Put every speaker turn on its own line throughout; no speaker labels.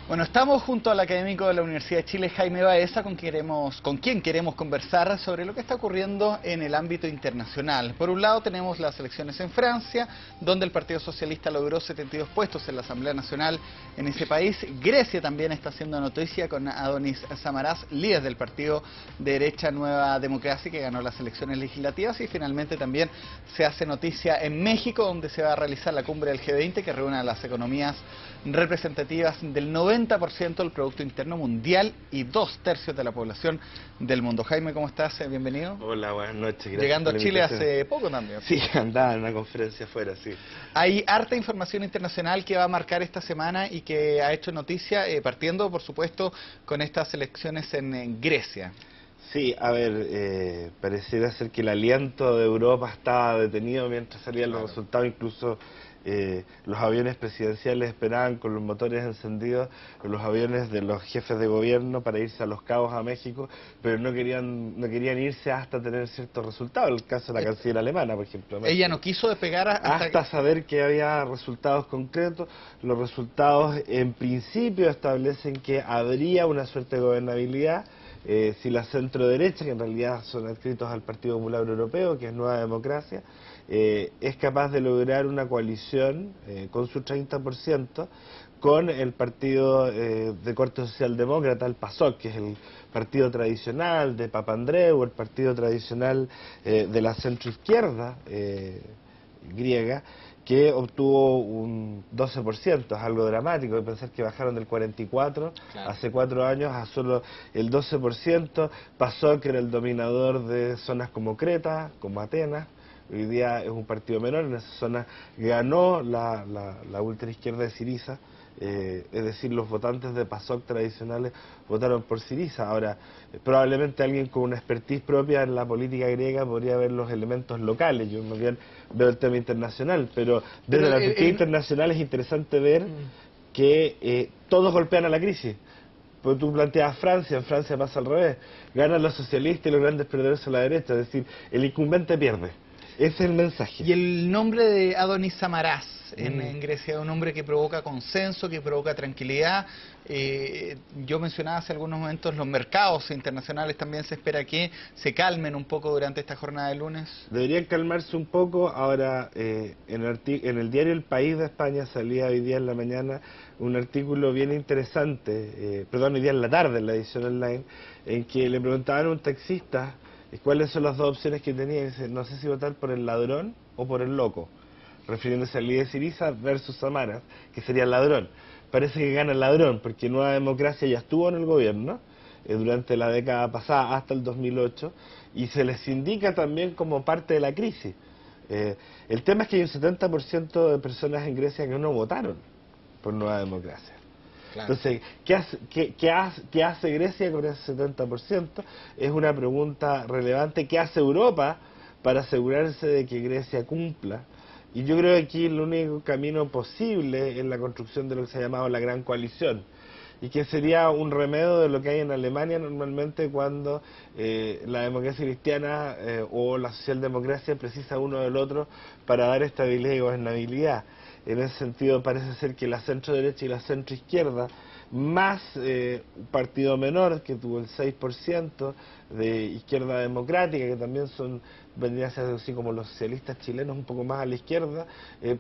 Bueno, estamos junto al académico de la Universidad de Chile, Jaime Baeza, con quien queremos conversar sobre lo que está ocurriendo en el ámbito internacional. Por un lado tenemos las elecciones en Francia, donde el Partido Socialista logró 72 puestos en la Asamblea Nacional en ese país. Grecia también está haciendo noticia con Adonis Samaras, líder del partido de derecha Nueva Democracia, que ganó las elecciones legislativas. Y finalmente también se hace noticia en México, donde se va a realizar la cumbre del G20, que reúne a las economías representativas del 90% del Producto Interno Mundial y 2/3 de la población del mundo. Jaime, ¿cómo estás? Bienvenido.
Hola, buenas noches. Gracias.
Llegando a Chile hace poco también.
Sí, andaba en una conferencia afuera, sí.
Hay harta información internacional que va a marcar esta semana y que ha hecho noticia, partiendo, por supuesto, con estas elecciones en Grecia.
Sí, a ver, pareciera ser que el aliento de Europa estaba detenido mientras salían los resultados, incluso los aviones presidenciales esperaban con los motores encendidos, los aviones de los jefes de gobierno para irse a Los Cabos, a México, pero no querían irse hasta tener ciertos resultados. El caso de la canciller alemana, por ejemplo.
Ella no quiso despegar
hasta saber que había resultados concretos. Los resultados en principio establecen que habría una suerte de gobernabilidad si la centro derecha, que en realidad son adscritos al Partido Popular Europeo, que es Nueva Democracia, es capaz de lograr una coalición con su 30% con el partido de corte socialdemócrata, el PASOK, que es el partido tradicional de Papandreou, el partido tradicional de la centroizquierda griega, que obtuvo un 12%, es algo dramático, de pensar que bajaron del 44% hace 4 años a solo el 12%, pasó que era el dominador de zonas como Creta, como Atenas, hoy día es un partido menor, en esa zona ganó la ultraizquierda de Syriza, es decir, los votantes de PASOK tradicionales votaron por Syriza. Ahora, probablemente alguien con una expertise propia en la política griega podría ver los elementos locales, yo más bien veo el tema internacional, pero desde la perspectiva internacional es interesante ver que todos golpean a la crisis. Porque tú planteas Francia, en Francia pasa al revés, ganan los socialistas y los grandes perdedores son la derecha, es decir, el incumbente pierde. Ese es el mensaje.
Y el nombre de Adonis Samaras en Grecia es un nombre que provoca consenso, que provoca tranquilidad. Yo mencionaba hace algunos momentos, los mercados internacionales también se espera que se calmen un poco durante esta jornada de lunes.
Deberían calmarse un poco. Ahora, en el diario El País de España salía hoy día en la mañana un artículo bien interesante, hoy día en la tarde, en la edición online, en que le preguntaban a un taxista cuáles son las dos opciones que tenía, y dice, no sé si votar por el ladrón o por el loco, refiriéndose al líder Syriza versus Samaras, que sería el ladrón. Parece que gana el ladrón, porque Nueva Democracia ya estuvo en el gobierno durante la década pasada hasta el 2008, y se les indica también como parte de la crisis. El tema es que hay un 70% de personas en Grecia que no votaron por Nueva Democracia. Entonces, ¿qué hace Grecia con ese 70%? Es una pregunta relevante. ¿Qué hace Europa para asegurarse de que Grecia cumpla? Y yo creo que aquí el único camino posible es la construcción de lo que se ha llamado la Gran Coalición, y que sería un remedio de lo que hay en Alemania normalmente cuando la democracia cristiana o la socialdemocracia precisa uno del otro para dar estabilidad y gobernabilidad. En ese sentido parece ser que la centro derecha y la centro izquierda, más un partido menor que tuvo el 6% de izquierda democrática, que también vendrían a ser así como los socialistas chilenos, un poco más a la izquierda,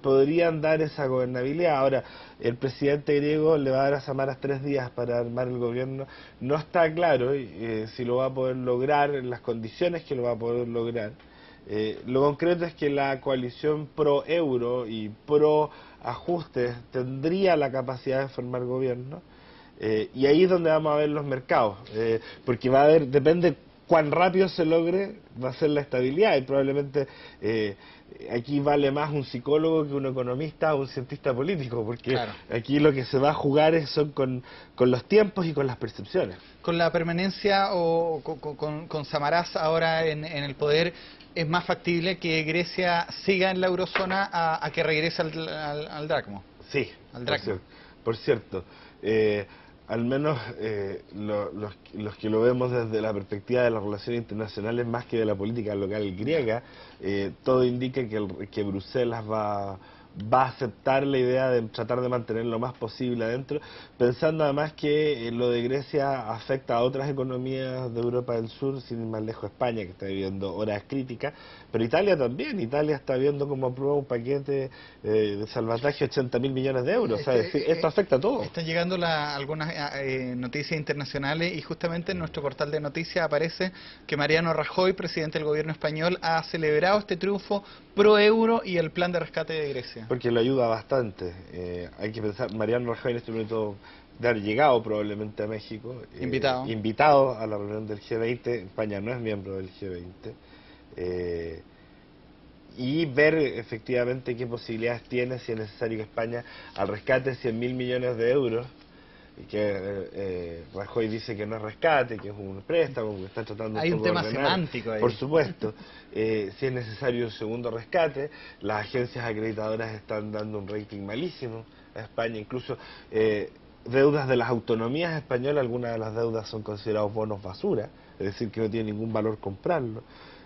podrían dar esa gobernabilidad. Ahora, el presidente griego le va a dar a Samaras 3 días para armar el gobierno. No está claro si lo va a poder lograr, en las condiciones que lo va a poder lograr. Lo concreto es que la coalición pro-euro y pro-ajustes tendría la capacidad de formar gobierno, y ahí es donde vamos a ver los mercados, porque depende cuán rápido se logre, va a ser la estabilidad, y probablemente aquí vale más un psicólogo que un economista o un cientista político, porque aquí lo que se va a jugar son con los tiempos y con las percepciones.
Con la permanencia o con Samaras ahora en el poder, ¿es más factible que Grecia siga en la eurozona a que regrese al dracmo?
Sí,
al dracmo.
Por cierto. Al menos los que lo vemos desde la perspectiva de las relaciones internacionales más que de la política local griega, todo indica que Bruselas va va a aceptar la idea de tratar de mantener lo más posible adentro, pensando además que lo de Grecia afecta a otras economías de Europa del Sur, sin ir más lejos España, que está viviendo horas críticas, pero Italia también. Italia está viendo como aprueba un paquete de salvataje de 80.000 millones de euros. O sea, es decir, esto afecta a todo.
Están llegando algunas noticias internacionales y justamente en nuestro portal de noticias aparece que Mariano Rajoy, presidente del gobierno español, ha celebrado este triunfo pro euro y el plan de rescate de Grecia.
Porque lo ayuda bastante. Hay que pensar, Mariano Rajoy en este momento de haber llegado probablemente a México. Invitado a la reunión del G20. España no es miembro del G20. Y ver efectivamente qué posibilidades tiene, si es necesario que España al rescate 100.000 millones de euros, y que Rajoy dice que no es rescate, que es un préstamo, que está tratando
Hay un tema
de ordenar,
semántico ahí.
por supuesto. Si es necesario un segundo rescate, las agencias acreditadoras están dando un rating malísimo a España, incluso deudas de las autonomías españolas, algunas de las deudas son considerados bonos basura, es decir, que no tiene ningún valor comprarlo.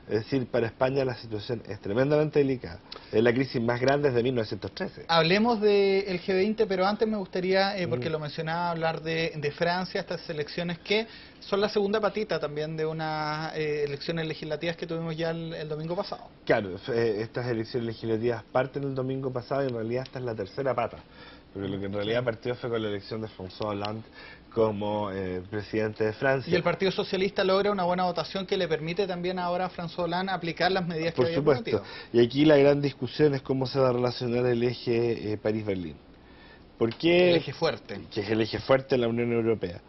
Es decir, para España la situación es tremendamente delicada. Es la crisis más grande desde 1913.
Hablemos del G20, pero antes me gustaría, porque lo mencionaba, hablar de Francia, estas elecciones que son la segunda patita también de unas elecciones legislativas que tuvimos ya el domingo pasado.
Claro, estas elecciones legislativas parten el domingo pasado y en realidad esta es la tercera pata. Porque lo que en realidad partió fue con la elección de François Hollande como presidente de Francia.
Y el Partido Socialista logra una buena votación que le permite también ahora a François Hollande aplicar las medidas que había prometido.
Por supuesto. Y aquí la gran discusión es cómo se va a relacionar el eje París-Berlín. ¿Por qué?
El eje fuerte.
Que es el eje fuerte de la Unión Europea.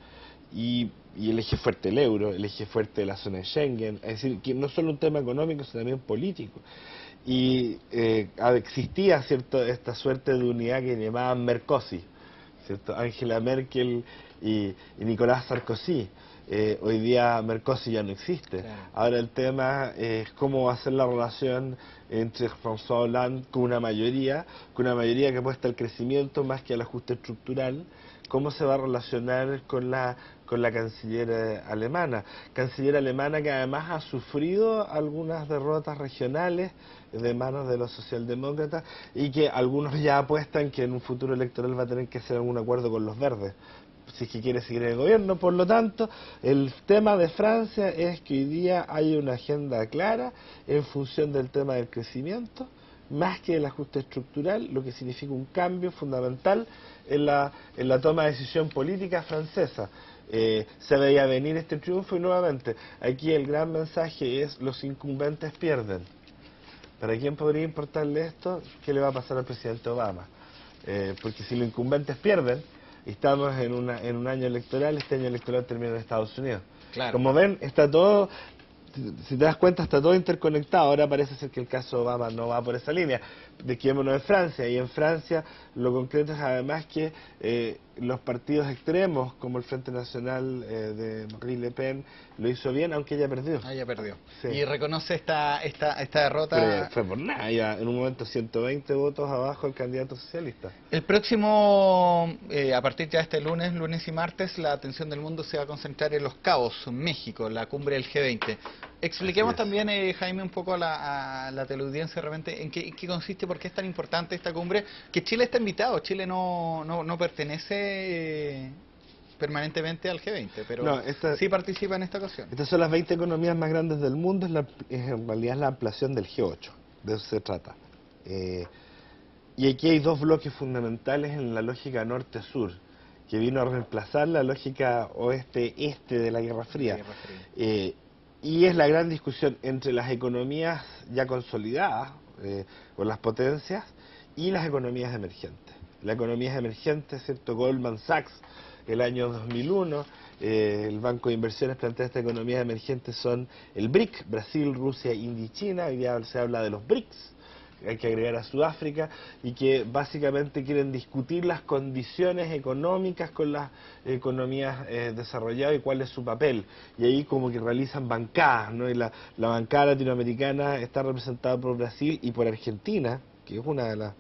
Y el eje fuerte del euro, el eje fuerte de la zona de Schengen. Es decir, que no solo un tema económico, sino también político. Y existía esta suerte de unidad que llamaban Mercosi, ¿cierto? Angela Merkel y Nicolás Sarkozy. Hoy día Mercosi ya no existe. Claro. Ahora el tema es cómo va a ser la relación entre François Hollande con una mayoría que apuesta al crecimiento más que al ajuste estructural. Cómo se va a relacionar con la canciller alemana. Canciller alemana que además ha sufrido algunas derrotas regionales de manos de los socialdemócratas y que algunos ya apuestan que en un futuro electoral va a tener que hacer algún acuerdo con los verdes, si es que quiere seguir en el gobierno. Por lo tanto, el tema de Francia es que hoy día hay una agenda clara en función del tema del crecimiento, más que el ajuste estructural, lo que significa un cambio fundamental en la toma de decisión política francesa. Se veía venir este triunfo y nuevamente, aquí el gran mensaje es: los incumbentes pierden. ¿Para quién podría importarle esto? ¿Qué le va a pasar al presidente Obama? Porque si los incumbentes pierden, y estamos en un año electoral, este año electoral termina en Estados Unidos.
Claro.
Como ven, está todo, si te das cuenta, está todo interconectado. Ahora parece ser que el caso Obama no va por esa línea. Quedémonos en Francia, y en Francia lo concreto es además que los partidos extremos, como el Frente Nacional de Marine Le Pen, lo hizo bien, aunque ella perdió.
Ella perdió.
Sí.
Y reconoce esta derrota.
Pero fue por nada, ya en un momento 120 votos abajo el candidato socialista.
El próximo, a partir ya de este lunes y martes, la atención del mundo se va a concentrar en Los Cabos, México, la cumbre del G20. Expliquemos también, Jaime, un poco a la teleaudiencia realmente en qué consiste, por qué es tan importante esta cumbre, que Chile está invitado. Chile no pertenece permanentemente al G20, pero sí participa en esta ocasión.
Estas son las 20 economías más grandes del mundo, en realidad es la ampliación del G8, de eso se trata. Y aquí hay dos bloques fundamentales en la lógica norte-sur, que vino a reemplazar la lógica oeste-este de la Guerra Fría. Y es la gran discusión entre las economías ya consolidadas, o las potencias, y las economías emergentes. Las economías emergentes, ¿cierto? Goldman Sachs, el año 2001, el Banco de Inversiones plantea estas economías emergentes son el BRIC, Brasil, Rusia, India y China. Hoy día se habla de los BRICS, hay que agregar a Sudáfrica, y que básicamente quieren discutir las condiciones económicas con las economías desarrolladas y cuál es su papel. Y ahí como que realizan bancadas, ¿no? Y la bancada latinoamericana está representada por Brasil y por Argentina, que es una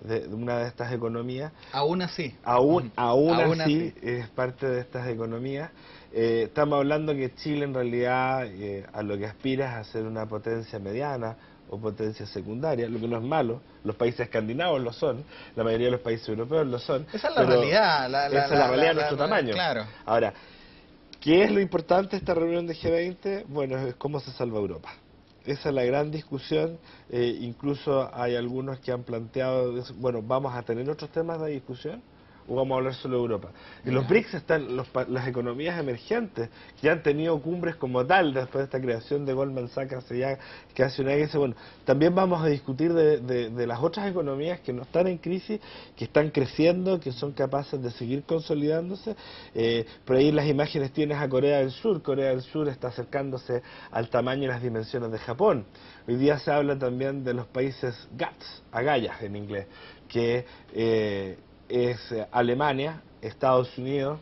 de estas economías.
Aún así.
Aún así es parte de estas economías. Estamos hablando que Chile en realidad a lo que aspira es a ser una potencia mediana, o potencia secundaria, lo que no es malo. Los países escandinavos lo son, la mayoría de los países europeos lo son.
Esa es la realidad.
Esa es la realidad de nuestro tamaño.
Claro.
Ahora, ¿qué es lo importante de esta reunión de G20? Bueno, es cómo se salva Europa. Esa es la gran discusión. Incluso hay algunos que han planteado, bueno, ¿vamos a tener otros temas de discusión o vamos a hablar solo de Europa? Y los BRICS están, las economías emergentes, que han tenido cumbres como tal después de esta creación de Goldman Sachs hace ya casi una vez. Bueno, también vamos a discutir de las otras economías que no están en crisis, que están creciendo, que son capaces de seguir consolidándose. Por ahí en las imágenes tienes a Corea del Sur. Corea del Sur está acercándose al tamaño y las dimensiones de Japón. Hoy día se habla también de los países GATS, agallas en inglés, que es Alemania, Estados Unidos,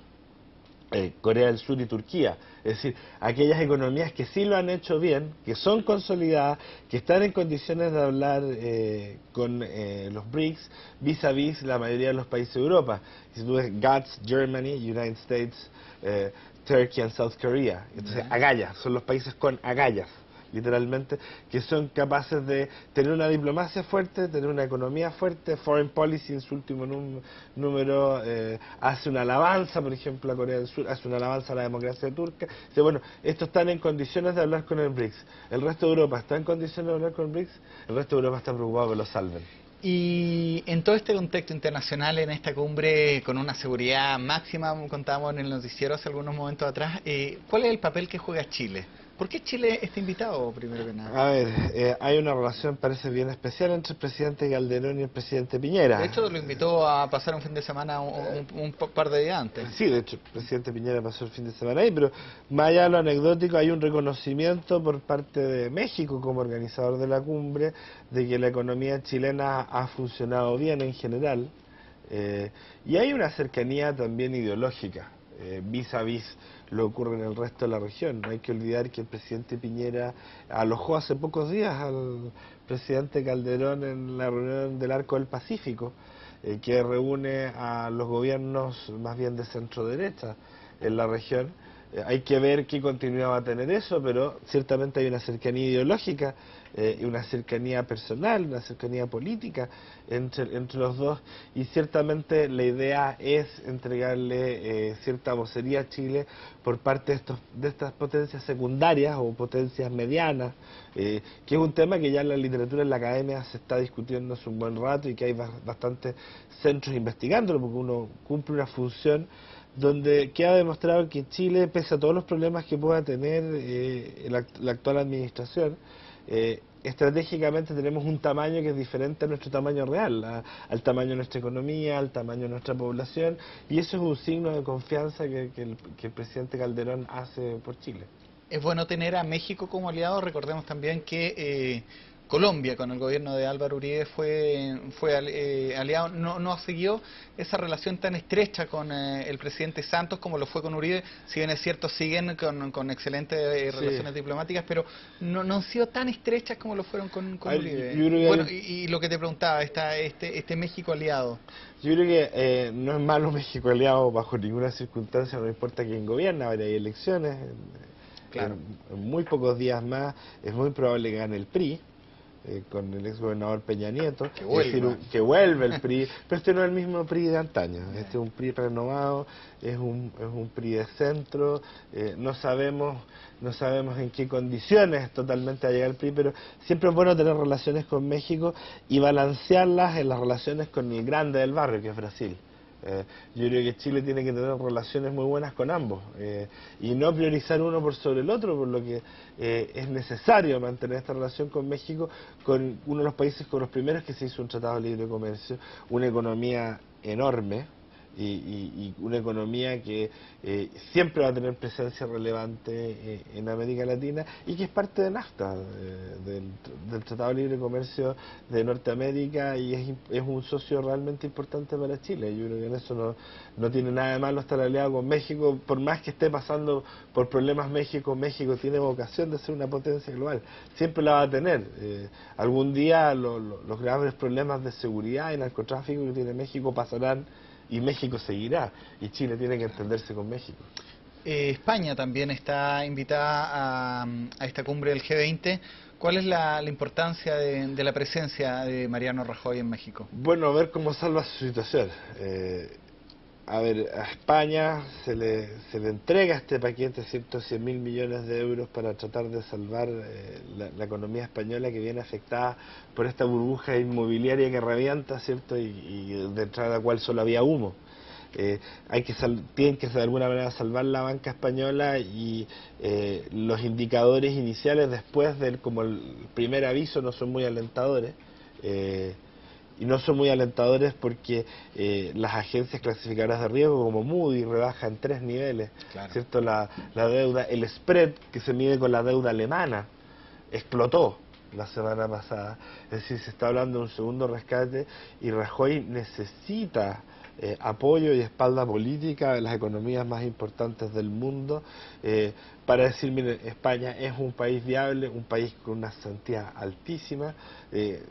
Corea del Sur y Turquía. Es decir, aquellas economías que sí lo han hecho bien, que son consolidadas, que están en condiciones de hablar con los BRICS vis a vis la mayoría de los países de Europa. Si tú ves GATS, Germany, United States, Turkey and South Korea. Entonces, agallas, son los países con agallas, literalmente, que son capaces de tener una diplomacia fuerte, tener una economía fuerte. Foreign Policy en su último número hace una alabanza, por ejemplo, a Corea del Sur, hace una alabanza a la democracia turca. Dice, bueno, estos están en condiciones de hablar con el BRICS. ¿El resto de Europa está en condiciones de hablar con el BRICS? El resto de Europa está preocupado que lo salven.
Y en todo este contexto internacional, en esta cumbre con una seguridad máxima, contábamos en el noticiero hace algunos momentos atrás, ¿cuál es el papel que juega Chile? ¿Por qué Chile está invitado, primero que nada?
A ver, hay una relación, parece bien especial, entre el presidente Calderón y el presidente Piñera.
De hecho, lo invitó a pasar un fin de semana un par de días antes.
Sí, de hecho, el presidente Piñera pasó el fin de semana ahí, pero más allá de lo anecdótico, hay un reconocimiento por parte de México como organizador de la cumbre de que la economía chilena ha funcionado bien en general, y hay una cercanía también ideológica. Vis a vis lo que ocurre en el resto de la región. No hay que olvidar que el presidente Piñera alojó hace pocos días al presidente Calderón en la reunión del Arco del Pacífico, que reúne a los gobiernos más bien de centro derecha en la región. Hay que ver qué continuidad va a tener eso, pero ciertamente hay una cercanía ideológica, una cercanía personal, una cercanía política entre los dos, y ciertamente la idea es entregarle cierta vocería a Chile por parte de estas potencias secundarias o potencias medianas, que es un tema que ya en la literatura, en la academia se está discutiendo hace un buen rato y que hay bastantes centros investigándolo, porque uno cumple una función donde queda demostrado que Chile, pese a todos los problemas que pueda tener la actual administración, estratégicamente tenemos un tamaño que es diferente a nuestro tamaño real, al tamaño de nuestra economía, al tamaño de nuestra población, y eso es un signo de confianza que el presidente Calderón hace por Chile.
Es bueno tener a México como aliado. Recordemos también que Colombia, con el gobierno de Álvaro Uribe, fue aliado, no siguió esa relación tan estrecha con el presidente Santos como lo fue con Uribe. Si bien es cierto, siguen con excelentes relaciones diplomáticas, pero no han sido tan estrechas como lo fueron con Uribe. Bueno, y lo que te preguntaba, este México aliado.
Yo creo que no es malo México aliado bajo ninguna circunstancia, no importa quién gobierna, ahora hay elecciones.
Claro.
En muy pocos días más es muy probable que gane el PRI. Con el ex gobernador Peña Nieto, que vuelve el PRI, pero este no es el mismo PRI de antaño, este es un PRI renovado, es un PRI de centro, no sabemos en qué condiciones totalmente va a llegar el PRI, pero siempre es bueno tener relaciones con México y balancearlas en las relaciones con el grande del barrio, que es Brasil. Yo creo que Chile tiene que tener relaciones muy buenas con ambos y no priorizar uno por sobre el otro, por lo que es necesario mantener esta relación con México, con uno de los países con los primeros que se hizo un tratado de libre comercio, una economía enorme y una economía que siempre va a tener presencia relevante en América Latina y que es parte de NAFTA, del Tratado de Libre Comercio de Norteamérica, y es un socio realmente importante para Chile. Yo creo que en eso no tiene nada de malo estar aliado con México, por más que esté pasando por problemas México tiene vocación de ser una potencia global, siempre la va a tener. Algún día los graves problemas de seguridad y narcotráfico que tiene México pasarán y México seguirá, y Chile tiene que entenderse con México.
España también está invitada a esta cumbre del G20. ¿Cuál es la importancia de la presencia de Mariano Rajoy en México?
Bueno, a ver cómo salva su situación. A ver, a España se le entrega este paquete, 100.000 millones de euros para tratar de salvar la economía española, que viene afectada por esta burbuja inmobiliaria que revienta, ¿cierto? Y detrás de la cual solo había humo. Tienen que de alguna manera salvar la banca española, y los indicadores iniciales después como el primer aviso no son muy alentadores. Y no son muy alentadores porque las agencias clasificadoras de riesgo como Moody's rebajan 3 niveles,
claro.
¿Cierto? La deuda, el spread que se mide con la deuda alemana explotó la semana pasada. Es decir, se está hablando de un segundo rescate, y Rajoy necesita apoyo y espalda política de las economías más importantes del mundo para decir, miren, España es un país viable, un país con una cesantía altísima,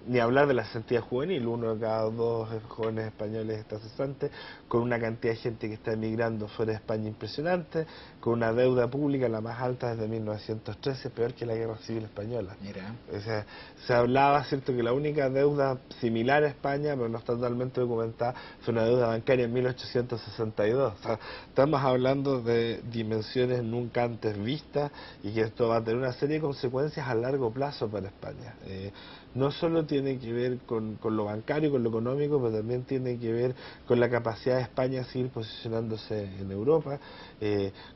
ni hablar de la cesantía juvenil, 1 de cada 2 jóvenes españoles está cesante, con una cantidad de gente que está emigrando fuera de España impresionante, con una deuda pública la más alta desde 1913, peor que la Guerra Civil Española.
Mira.
O sea, se hablaba, ¿cierto?, que la única deuda similar a España, pero no está totalmente documentada, fue una deuda bancaria en 1862. O sea, estamos hablando de dimensiones nunca antes vistas, y que esto va a tener una serie de consecuencias a largo plazo para España. No solo tiene que ver con lo bancario, con lo económico, pero también tiene que ver con la capacidad de España de seguir posicionándose en Europa,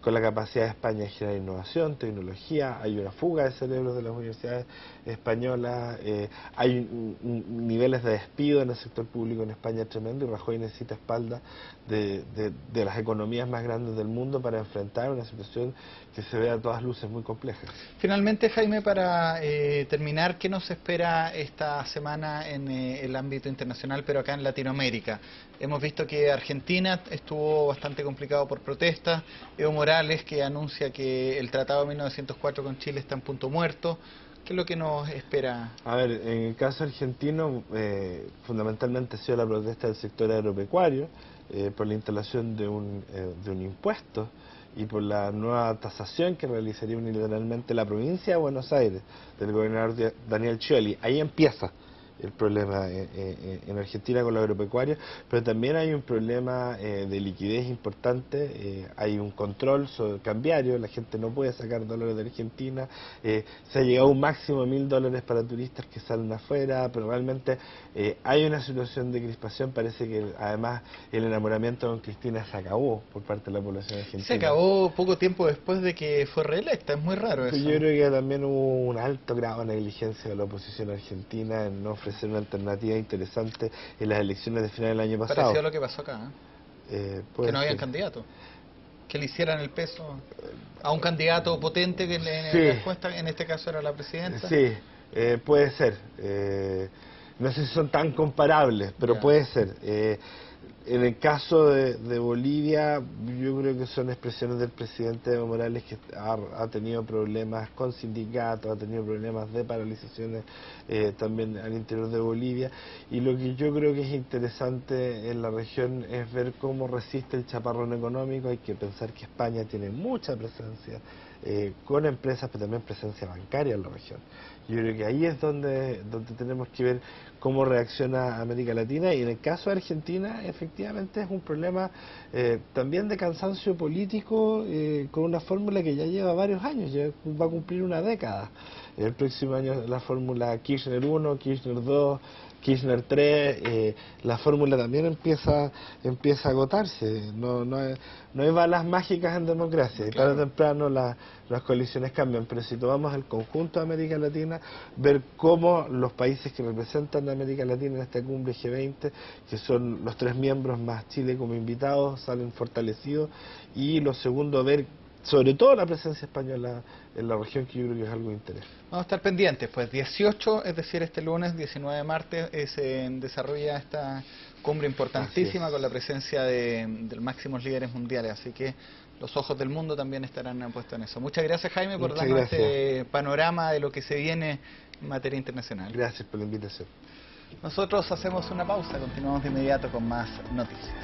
con la capacidad de España de generar innovación, tecnología. Hay una fuga de cerebros de las universidades españolas, hay niveles de despido en el sector público en España tremendo, y Rajoy necesita espalda de las economías más grandes del mundo para enfrentar una situación que se ve a todas luces muy compleja.
Finalmente, Jaime, para terminar, ¿qué nos espera esta semana en el ámbito internacional, pero acá en Latinoamérica? Hemos visto que Argentina estuvo bastante complicado por protestas, Evo Morales, que anuncia que el Tratado de 1904 con Chile está en punto muerto. ¿Qué es lo que nos espera?
A ver, en el caso argentino, fundamentalmente ha sido la protesta del sector agropecuario por la instalación de un impuesto y por la nueva tasación que realizaría unilateralmente la provincia de Buenos Aires, del gobernador Daniel Scioli. Ahí empieza el problema en Argentina con lo agropecuario, pero también hay un problema de liquidez importante, hay un control sobre cambiario, la gente no puede sacar dólares de Argentina, se ha llegado a un máximo de $1.000 para turistas que salen afuera, pero realmente hay una situación de crispación. Parece que además el enamoramiento con Cristina se acabó por parte de la población argentina.
Se acabó poco tiempo después de que fue reelecta, es muy raro eso.
Yo creo que también hubo un alto grado de negligencia de la oposición argentina en no ofrecer una alternativa interesante en las elecciones de final del año pasado.
Pareció lo que pasó acá, que no habían candidato, que le hicieran el peso a un candidato potente que en este caso era la presidenta.
Sí, puede ser. No sé si son tan comparables, pero puede ser. En el caso de Bolivia, yo creo que son expresiones del presidente Evo Morales, que ha tenido problemas con sindicatos, ha tenido problemas de paralizaciones también al interior de Bolivia, y lo que yo creo que es interesante en la región es ver cómo resiste el chaparrón económico. Hay que pensar que España tiene mucha presencia con empresas, pero también presencia bancaria en la región. Yo creo que ahí es donde tenemos que ver cómo reacciona América Latina, y en el caso de Argentina efectivamente es un problema también de cansancio político, con una fórmula que ya lleva varios años, ya va a cumplir una década. El próximo año la fórmula Kirchner 1, Kirchner 2, Kirchner 3, la fórmula también empieza a agotarse. No hay balas mágicas en democracia, y tarde o temprano las coaliciones cambian, pero si tomamos el conjunto de América Latina, ver cómo los países que representan a América Latina en esta cumbre G20, que son los 3 miembros más Chile como invitados, salen fortalecidos, y lo segundo, ver sobre todo la presencia española en la región, que yo creo que es algo de interés.
Vamos a estar pendientes, pues 18, es decir, este lunes, 19 de martes, se desarrolla esta cumbre importantísima con la presencia de los máximos líderes mundiales, así que los ojos del mundo también estarán puestos en eso. Muchas gracias, Jaime, por darnos este panorama de lo que se viene en materia internacional.
Gracias por la invitación.
Nosotros hacemos una pausa, continuamos de inmediato con más noticias.